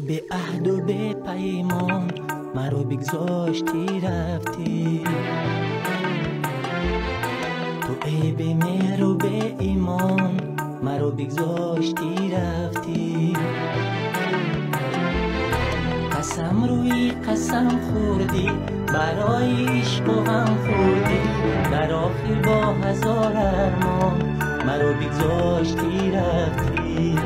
به عهد و به پیمان مرا بگذاشتی رفتی، تو ای به مهر و به ایمان مرا بگذاشتی رفتی. قسم روی قسم خوردی برای عشق و غم خوردی، در آخر با هزار ارمان مرا بگذاشتی رفتی.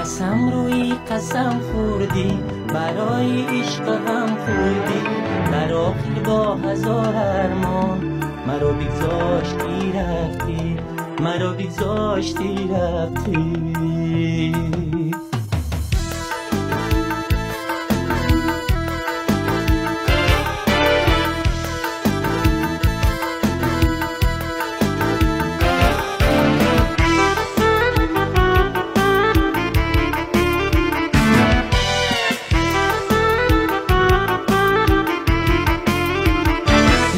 قسم روی قسم خوردی برای عشق و غم خوردی، در آخر با هزار ارمان مرا بگذاشتی رفتی، مرا بگذاشتی رفتی.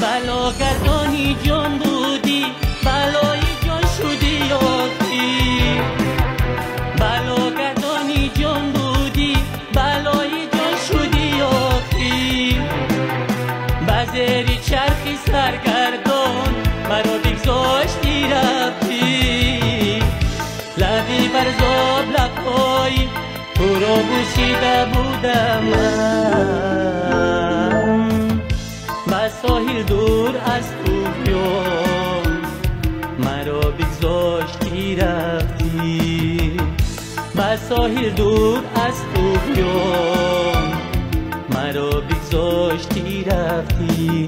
بلاگردانی جان بودی بلای جان شدی آخی، بلاگردانی جان بودی بلای جان شدی آخی. بزیر چرخی سرگردان مرا بگذاشتی رفتی، لبی بر زاب لبهای تو را بوسیده بودم من، به ساحل دور از طوفان مرا بگذاشتی رفتی، به ساحل دور از طوفان مرا بگذاشتی رفتی.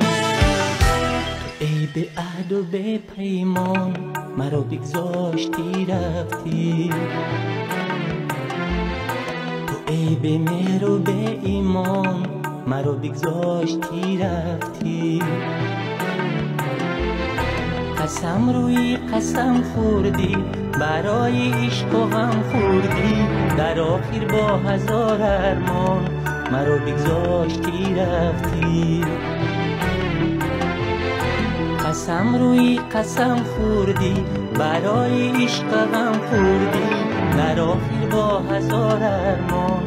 ای به عهد و به پیمان مرا بگذاشتی رفتی، تو ای به مهر و به ایمان مرا بگذاشتی رفتی. قسم روی قسم خوردی برای عشق و غم خوردی، در آخر با هزار ارمان مرا بگذاشتی رفتی. قسم روی قسم خوردی برای عشق و غم خوردی، در آخر با هزار ارمان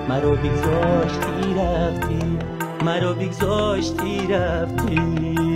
مرا بگذاشتی رفتی، مرا بگذاشتی رفتی.